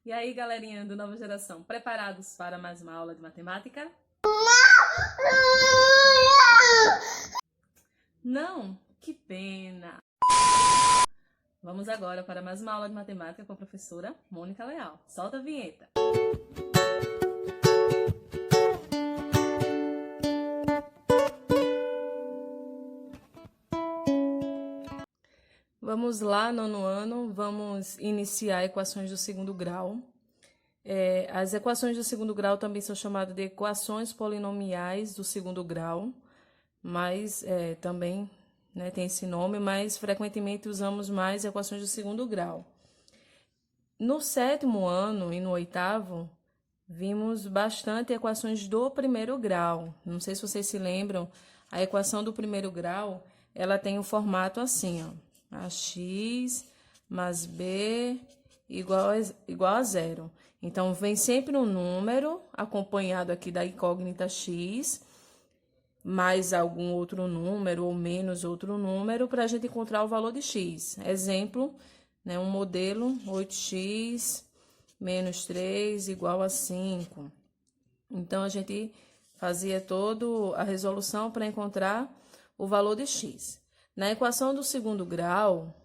E aí, galerinha do Nova Geração, preparados para mais uma aula de matemática? Não? Que pena! Vamos agora para mais uma aula de matemática com a professora Mônica Leal. Solta a vinheta! Vamos lá, nono ano, vamos iniciar equações do segundo grau. As equações do segundo grau também são chamadas de equações polinomiais do segundo grau, mas também tem esse nome, mas frequentemente usamos mais equações do segundo grau. No sétimo ano e no oitavo, vimos bastante equações do primeiro grau. Não sei se vocês se lembram, a equação do primeiro grau, ela tem um formato assim, ó. AX mais B igual a zero. Então, vem sempre um número acompanhado aqui da incógnita x, mais algum outro número ou menos outro número para a gente encontrar o valor de x. Exemplo, um modelo 8x menos 3 igual a 5. Então, a gente fazia toda a resolução para encontrar o valor de x. Na equação do segundo grau,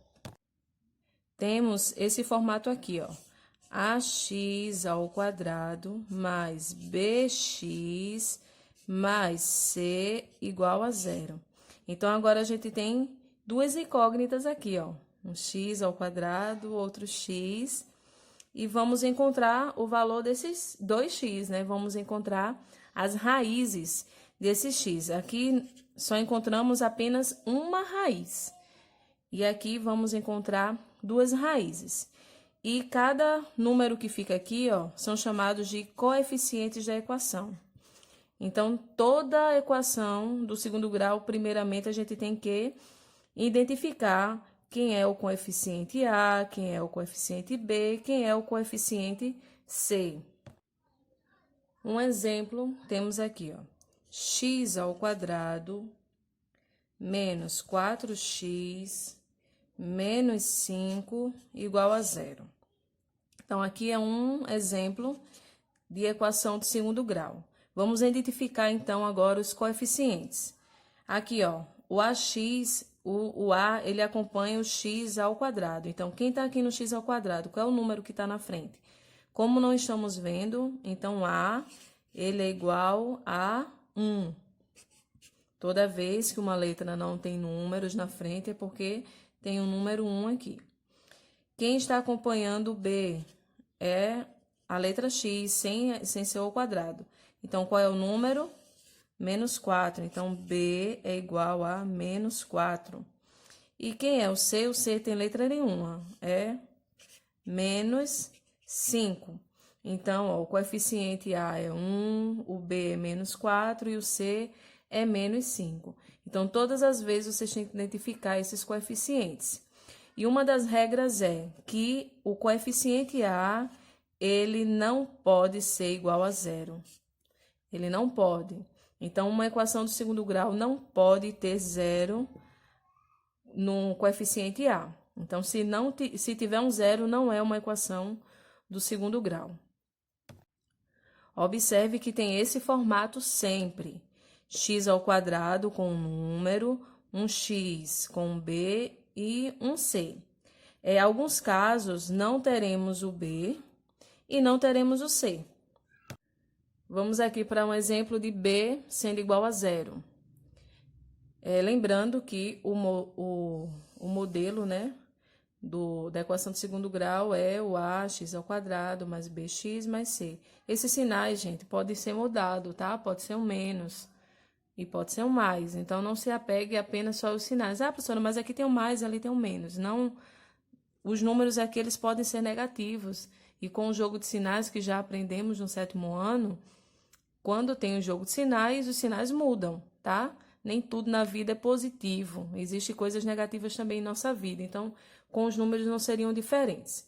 temos esse formato aqui, ó. AX ao quadrado mais BX mais C igual a zero. Então, agora a gente tem duas incógnitas aqui, ó. Um x ao quadrado, outro x. E vamos encontrar o valor desses dois x, né? Vamos encontrar as raízes desse x. Aqui só encontramos apenas uma raiz. E aqui vamos encontrar duas raízes. E cada número que fica aqui, ó, são chamados de coeficientes da equação. Então, toda a equação do segundo grau, primeiramente, a gente tem que identificar quem é o coeficiente A, quem é o coeficiente B, quem é o coeficiente C. Um exemplo, temos aqui, ó, x ao quadrado menos 4x menos 5 igual a zero. Então, aqui é um exemplo de equação de segundo grau. Vamos identificar, então, agora os coeficientes. Aqui, ó, o AX, o A, ele acompanha o x ao quadrado. Então, quem está aqui no x ao quadrado? Qual é o número que está na frente? Como não estamos vendo, então, A, ele é igual a 1. Toda vez que uma letra não tem números na frente, é porque tem o número 1 aqui. Quem está acompanhando o B é a letra x, sem ser ao quadrado. Então, qual é o número? Menos 4. Então, B é igual a menos 4. E quem é o C? O C tem letra nenhuma. É menos 5. Então, ó, o coeficiente A é 1, o B é menos 4 e o C é menos 5. Então, todas as vezes vocês têm que identificar esses coeficientes. E uma das regras é que o coeficiente A, ele não pode ser igual a zero. Ele não pode. Então, uma equação do segundo grau não pode ter zero no coeficiente A. Então, se tiver um zero, não é uma equação do segundo grau. Observe que tem esse formato sempre. X ao quadrado com um número, um x com um b e um c. Em alguns casos, não teremos o b e não teremos o c. Vamos aqui para um exemplo de b sendo igual a zero. Lembrando que o modelo, da equação do segundo grau é o ax ao quadrado mais bx mais c. Esses sinais, gente, podem ser mudados, tá? Pode ser um menos e pode ser um mais. Então, não se apegue apenas só aos sinais. Ah, professora, mas aqui tem um mais, ali tem um menos. Não, os números aqui, eles podem ser negativos. E com o jogo de sinais que já aprendemos no sétimo ano, quando tem o jogo de sinais, os sinais mudam, tá? Nem tudo na vida é positivo. Existem coisas negativas também em nossa vida. Então, com os números não seriam diferentes.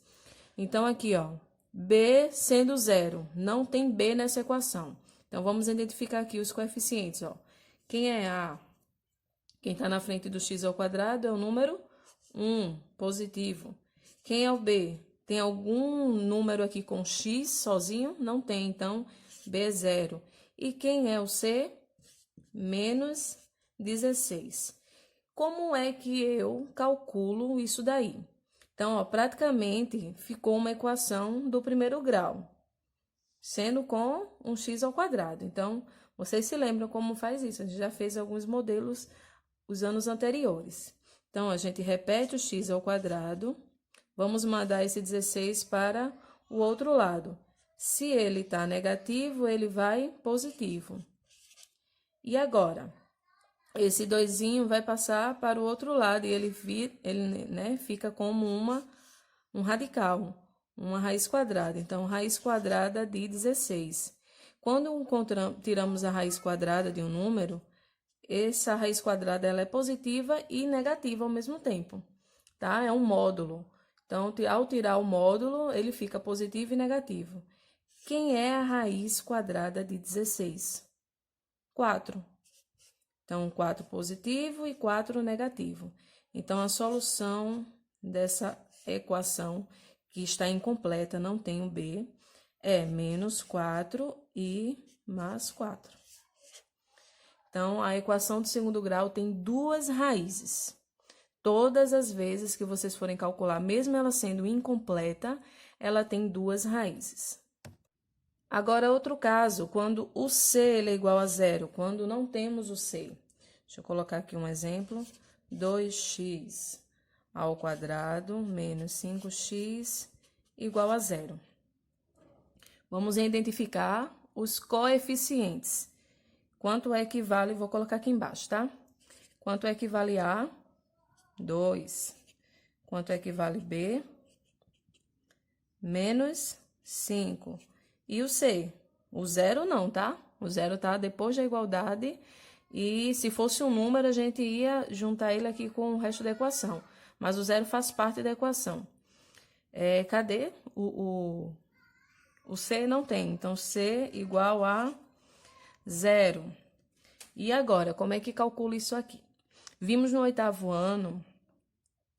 Então, aqui, ó, B sendo zero. Não tem B nessa equação. Então, vamos identificar aqui os coeficientes, ó. Quem é A? Quem está na frente do x ao quadrado é o número 1, positivo. Quem é o B? Tem algum número aqui com x sozinho? Não tem, então B é 0. E quem é o C? Menos 16. Como é que eu calculo isso daí? Então, ó, praticamente ficou uma equação do primeiro grau, sendo com um x ao quadrado. Então, vocês se lembram como faz isso? A gente já fez alguns modelos os anos anteriores. Então, a gente repete o x ao quadrado. Vamos mandar esse 16 para o outro lado. Se ele está negativo, ele vai positivo. E agora? Esse 2 vai passar para o outro lado e ele fica como um radical, uma raiz quadrada. Então, raiz quadrada de 16. Quando tiramos a raiz quadrada de um número, essa raiz quadrada ela é positiva e negativa ao mesmo tempo, tá? É um módulo. Então, ao tirar o módulo, ele fica positivo e negativo. Quem é a raiz quadrada de 16? 4. Então, 4 positivo e 4 negativo. Então, a solução dessa equação, que está incompleta, não tem o B, é menos 4 e mais 4. Então, a equação do segundo grau tem duas raízes. Todas as vezes que vocês forem calcular, mesmo ela sendo incompleta, ela tem duas raízes. Agora, outro caso, quando o C ele é igual a 0, quando não temos o C. Deixa eu colocar aqui um exemplo. 2x ao quadrado menos 5x igual a 0. Vamos identificar os coeficientes. Quanto equivale, vou colocar aqui embaixo, tá? Quanto equivale a 2. Quanto equivale B? Menos 5. E o C? O 0 não, tá? O 0 tá depois da igualdade. E se fosse um número, a gente ia juntar ele aqui com o resto da equação. Mas o 0 faz parte da equação. Cadê? O C não tem. Então, C igual a 0. E agora, como é que calcula isso aqui? Vimos no 8º ano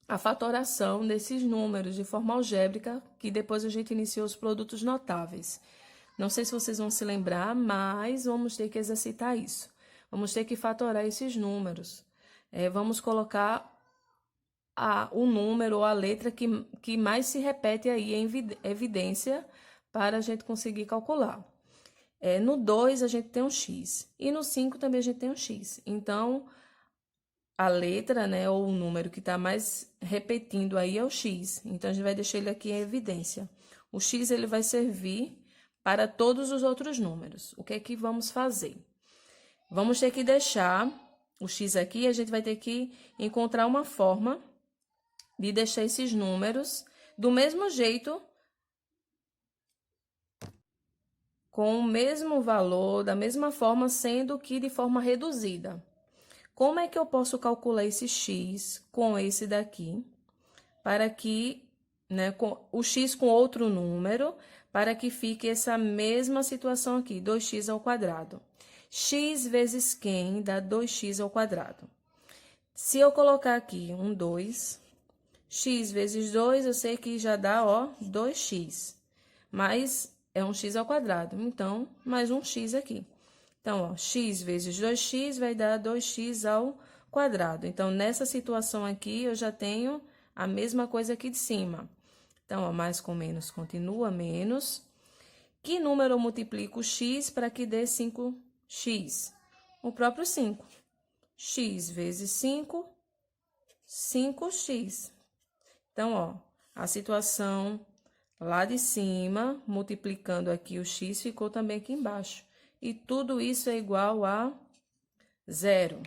a fatoração desses números de forma algébrica, que depois a gente iniciou os produtos notáveis. Não sei se vocês vão se lembrar, mas vamos ter que exercitar isso. Vamos ter que fatorar esses números. Vamos colocar o número ou a letra que mais se repete aí em evidência para a gente conseguir calcular. No 2 a gente tem um x e no 5 também a gente tem um x. Então, a letra, né, ou o número que está mais repetindo aí é o x. Então, a gente vai deixar ele aqui em evidência. O x ele vai servir para todos os outros números. O que é que vamos fazer? Vamos ter que deixar o x aqui e a gente vai ter que encontrar uma forma de deixar esses números do mesmo jeito, com o mesmo valor, da mesma forma, sendo que de forma reduzida. Como é que eu posso calcular esse x com esse daqui, para que, né, com o x com outro número, para que fique essa mesma situação aqui, 2x ao quadrado. X vezes quem dá 2x ao quadrado. Se eu colocar aqui um 2, x vezes 2, eu sei que já dá, ó, 2x. Mas é um x ao quadrado, então, mais um x aqui. Então, ó, x vezes 2x vai dar 2x ao quadrado. Então, nessa situação aqui, eu já tenho a mesma coisa aqui de cima. Então, ó, mais com menos continua menos. Que número eu multiplico x para que dê 5x? O próprio 5. X vezes 5, 5x. Então, ó, a situação lá de cima, multiplicando aqui o x, ficou também aqui embaixo. E tudo isso é igual a 0.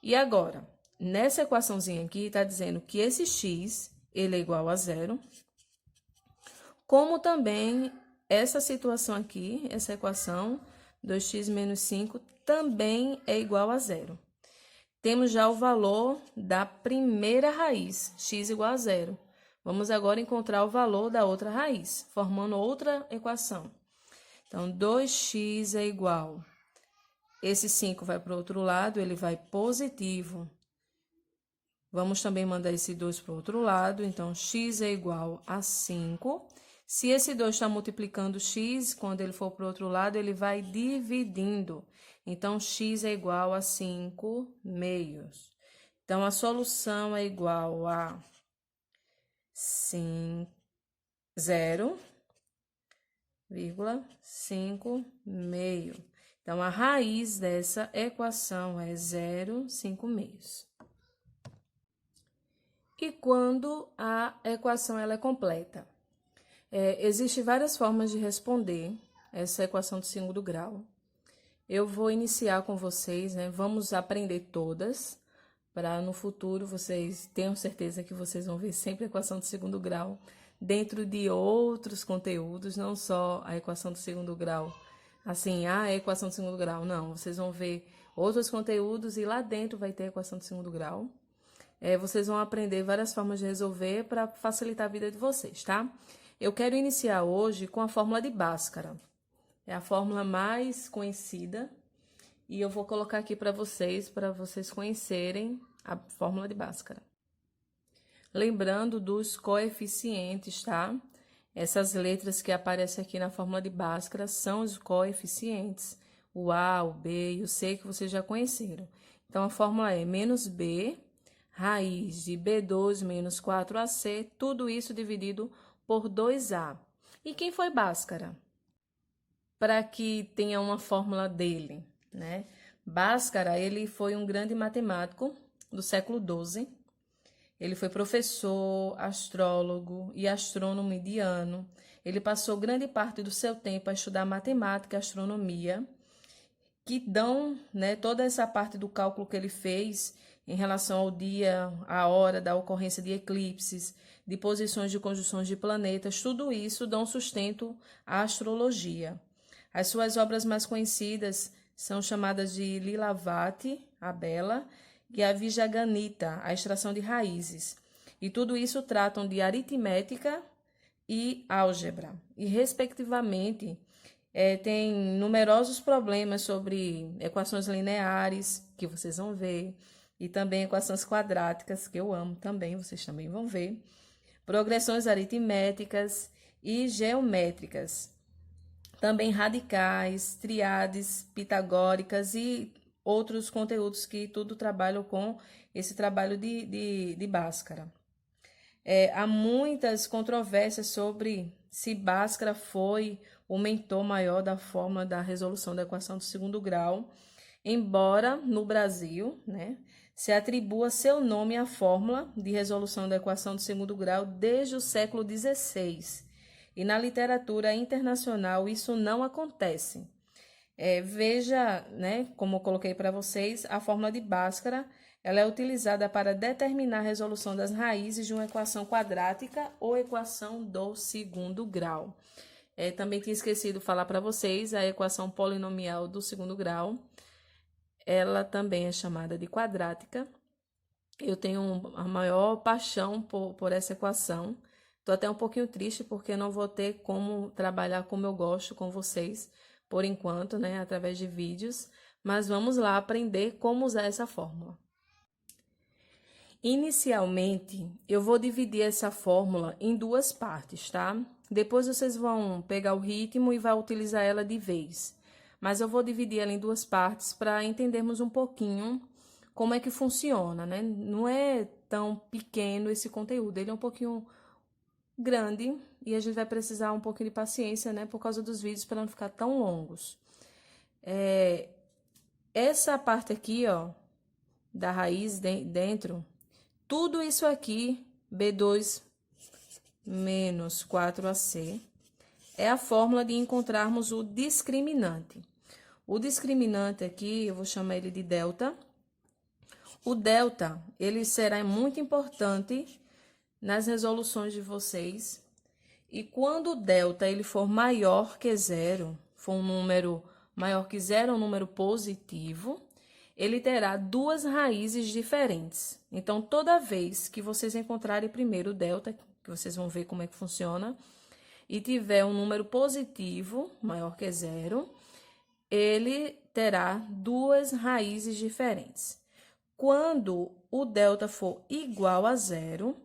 E agora, nessa equaçãozinha aqui, está dizendo que esse x, ele é igual a 0. Como também essa situação aqui, essa equação, 2x menos 5, também é igual a 0. Temos já o valor da primeira raiz, x igual a 0. Vamos agora encontrar o valor da outra raiz, formando outra equação. Então, 2x é igual. Esse 5 vai para o outro lado, ele vai positivo. Vamos também mandar esse 2 para o outro lado, então x é igual a 5. Se esse 2 está multiplicando x, quando ele for para o outro lado, ele vai dividindo. Então, x é igual a 5 meios. Então, a solução é igual a 0,5 meio. Então, a raiz dessa equação é 0,5 meios. E quando a equação ela é completa? Existem várias formas de responder essa equação de segundo grau. Eu vou iniciar com vocês, né? Vamos aprender todas, para no futuro vocês tenham certeza que vocês vão ver sempre a equação de segundo grau dentro de outros conteúdos, não só a equação do segundo grau, assim, a equação de segundo grau, não. Vocês vão ver outros conteúdos e lá dentro vai ter a equação de segundo grau. Vocês vão aprender várias formas de resolver para facilitar a vida de vocês, tá? Eu quero iniciar hoje com a fórmula de Bhaskara. É a fórmula mais conhecida e eu vou colocar aqui para vocês conhecerem a fórmula de Bhaskara. Lembrando dos coeficientes, tá? Essas letras que aparecem aqui na fórmula de Bhaskara são os coeficientes. O A, o B e o C que vocês já conheceram. Então, a fórmula é menos B, raiz de B2 menos 4AC, tudo isso dividido por 2A. E quem foi Bhaskara? Para que tenha uma fórmula dele, né? Bhaskara, ele foi um grande matemático do século XII. Ele foi professor, astrólogo e astrônomo indiano. Ele passou grande parte do seu tempo a estudar matemática e astronomia, que dão, né, toda essa parte do cálculo que ele fez em relação ao dia, à hora da ocorrência de eclipses, de posições de conjunções de planetas, tudo isso dão sustento à astrologia. As suas obras mais conhecidas são chamadas de Lilavati, a Bela, e a Vijayanagata, a extração de raízes. E tudo isso tratam de aritmética e álgebra. E, respectivamente, tem numerosos problemas sobre equações lineares, que vocês vão ver, e também equações quadráticas, que eu amo também, vocês também vão ver, progressões aritméticas e geométricas, também radicais, triades pitagóricas e outros conteúdos que tudo trabalham com esse trabalho de Bhaskara. Há muitas controvérsias sobre se Bhaskara foi o mentor maior da forma da resolução da equação do segundo grau, embora no Brasil, né, se atribua seu nome à fórmula de resolução da equação do segundo grau desde o século XVI. E na literatura internacional isso não acontece. Veja, né, como eu coloquei para vocês, a fórmula de Bhaskara, ela é utilizada para determinar a resolução das raízes de uma equação quadrática ou equação do segundo grau. Também tinha esquecido de falar para vocês a equação polinomial do segundo grau. Ela também é chamada de quadrática. Eu tenho a maior paixão por essa equação. Estou até um pouquinho triste porque não vou ter como trabalhar como eu gosto com vocês, por enquanto, né, através de vídeos. Mas vamos lá aprender como usar essa fórmula. Inicialmente, eu vou dividir essa fórmula em duas partes, tá? Depois vocês vão pegar o ritmo e vai utilizar ela de vez. Mas eu vou dividir ela em duas partes para entendermos um pouquinho como é que funciona, né? Não é tão pequeno esse conteúdo, ele é um pouquinho grande e a gente vai precisar um pouquinho de paciência, né? Por causa dos vídeos, para não ficar tão longos. Essa parte aqui, ó, da raiz dentro, tudo isso aqui, B2 menos 4AC, é a fórmula de encontrarmos o discriminante. O discriminante aqui, eu vou chamar ele de delta. O delta, ele será muito importante nas resoluções de vocês. E quando o delta ele for maior que zero, for um número maior que zero, um número positivo, ele terá duas raízes diferentes. Então, toda vez que vocês encontrarem primeiro o delta, que vocês vão ver como é que funciona, e tiver um número positivo, maior que zero, ele terá duas raízes diferentes. Quando o delta for igual a zero,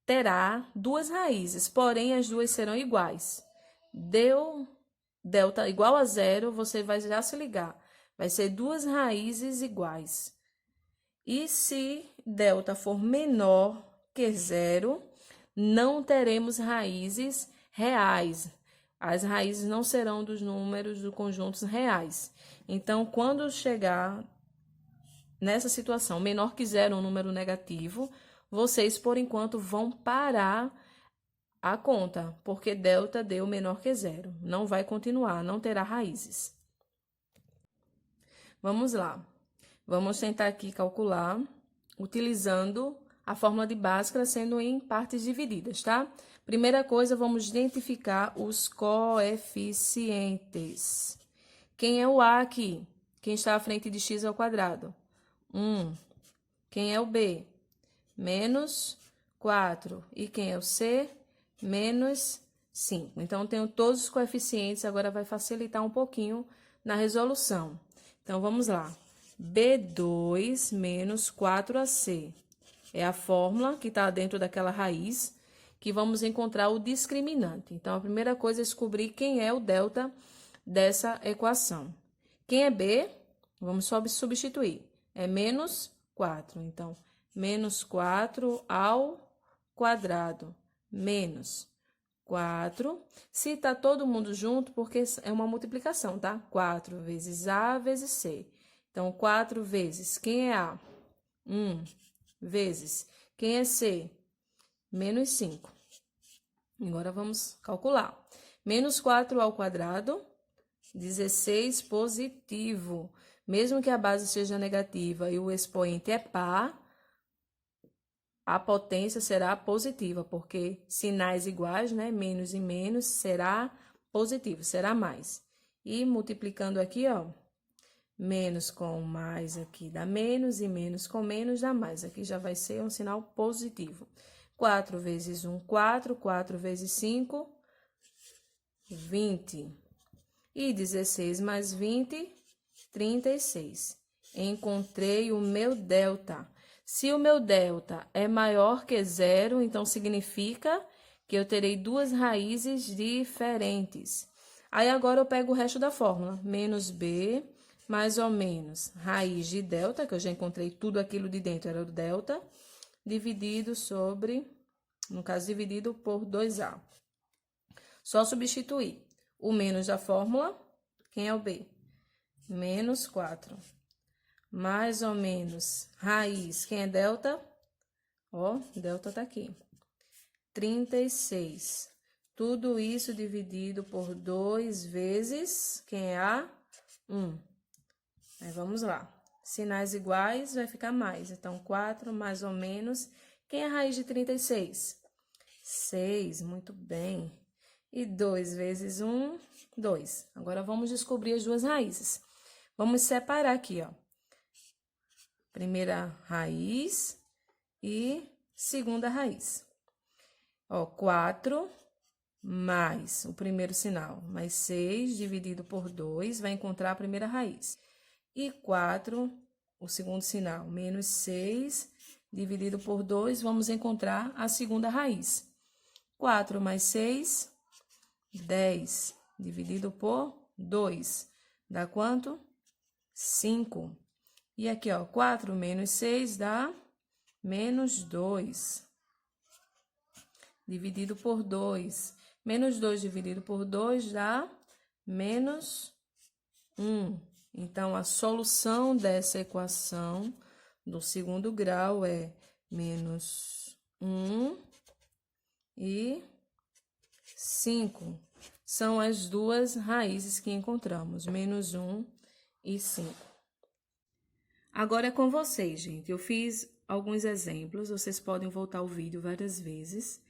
terá duas raízes, porém as duas serão iguais. Deu delta igual a zero, você vai já se ligar. Vai ser duas raízes iguais. E se delta for menor que zero, não teremos raízes reais. As raízes não serão dos números dos conjuntos reais. Então, quando chegar nessa situação, menor que zero, um número negativo, vocês, por enquanto, vão parar a conta, porque delta deu menor que zero. Não vai continuar, não terá raízes. Vamos lá. Vamos tentar aqui calcular, utilizando a fórmula de Bhaskara, sendo em partes divididas, tá? Primeira coisa, vamos identificar os coeficientes. Quem é o A aqui? Quem está à frente de x ao quadrado? 1. Quem é o B? Menos 4. E quem é o C? Menos 5. Então, tenho todos os coeficientes, agora vai facilitar um pouquinho na resolução. Então, vamos lá. B2 menos 4AC. É a fórmula que está dentro daquela raiz que vamos encontrar o discriminante. Então, a primeira coisa é descobrir quem é o delta dessa equação. Quem é B? Vamos só substituir. É menos 4. Então, menos 4 ao quadrado. Menos 4. Se está todo mundo junto, porque é uma multiplicação, tá? 4 vezes A vezes C. Então, 4 vezes, quem é A? 1 vezes, quem é C? Menos 5. Agora, vamos calcular. Menos 4 ao quadrado, 16 positivo. Mesmo que a base seja negativa e o expoente é par, a potência será positiva, porque sinais iguais, né? Menos e menos será positivo, será mais. E multiplicando aqui, ó. Menos com mais aqui dá menos, e menos com menos dá mais. Aqui já vai ser um sinal positivo. 4 vezes 1, 4. 4 vezes 5, 20. E 16 mais 20, 36. Encontrei o meu delta. Se o meu delta é maior que zero, então significa que eu terei duas raízes diferentes. Aí agora eu pego o resto da fórmula. Menos B mais ou menos raiz de delta, que eu já encontrei tudo aquilo de dentro, era o delta, dividido sobre, no caso, dividido por 2A. Só substituir o menos da fórmula, quem é o B? Menos 4. Mais ou menos raiz, quem é delta? Ó, delta tá aqui. 36. Tudo isso dividido por 2 vezes, quem é A? 1. Aí, vamos lá. Sinais iguais, vai ficar mais. Então, 4 mais ou menos. Quem é a raiz de 36? 6, muito bem. E 2 vezes 1, 2. Agora, vamos descobrir as duas raízes. Vamos separar aqui, ó. Primeira raiz e segunda raiz. Ó, 4 mais o primeiro sinal, mais 6 dividido por 2, vai encontrar a primeira raiz. E 4, o segundo sinal, menos 6 dividido por 2, vamos encontrar a segunda raiz. 4 mais 6, 10 dividido por 2, dá quanto? 5. E aqui, ó, 4 menos 6 dá menos 2. Dividido por 2. Menos 2 dividido por 2 dá menos 1. Então, a solução dessa equação do segundo grau é menos 1 e 5. São as duas raízes que encontramos, menos 1 e 5. Agora é com vocês, gente. Eu fiz alguns exemplos, vocês podem voltar o vídeo várias vezes.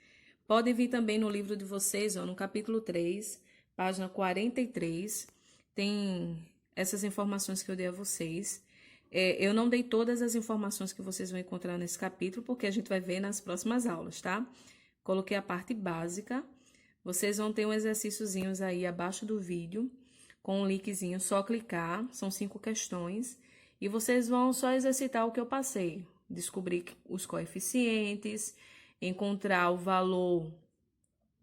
Podem vir também no livro de vocês, ó, no capítulo 3, página 43, tem essas informações que eu dei a vocês. Eu não dei todas as informações que vocês vão encontrar nesse capítulo, porque a gente vai ver nas próximas aulas, tá? Coloquei a parte básica. Vocês vão ter um exercíciozinhos aí abaixo do vídeo, com um linkzinho, só clicar, são 5 questões. E vocês vão só exercitar o que eu passei. Descobrir os coeficientes, encontrar o valor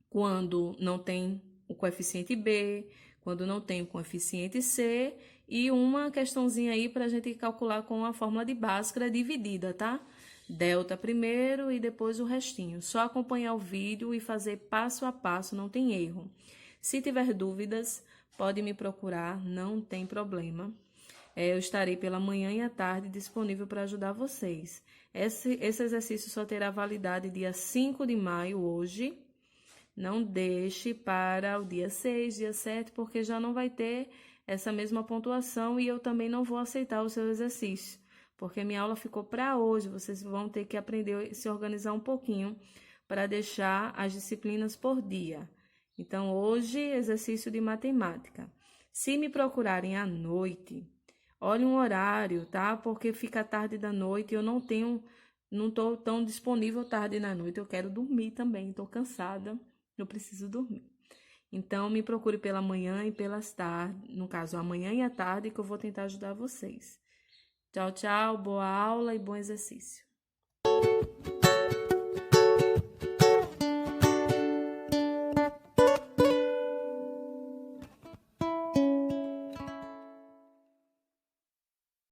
quando não tem o coeficiente B, quando não tem o coeficiente C, e uma questãozinha aí para a gente calcular com a fórmula de Bhaskara dividida, tá? Delta primeiro e depois o restinho. Só acompanhar o vídeo e fazer passo a passo, não tem erro. Se tiver dúvidas, pode me procurar, não tem problema. Eu estarei pela manhã e à tarde disponível para ajudar vocês. Esse exercício só terá validade dia 5 de maio, hoje. Não deixe para o dia 6, dia 7, porque já não vai ter essa mesma pontuação e eu também não vou aceitar o seu exercício, porque minha aula ficou para hoje. Vocês vão ter que aprender a se organizar um pouquinho para deixar as disciplinas por dia. Então, hoje, exercício de matemática. Se me procurarem à noite, olhe um horário, tá? Porque fica tarde da noite e eu não tô tão disponível tarde da noite. Eu quero dormir também, estou cansada, eu preciso dormir. Então, me procure pela manhã e pelas tardes, no caso, amanhã e à tarde, que eu vou tentar ajudar vocês. Tchau, tchau, boa aula e bom exercício.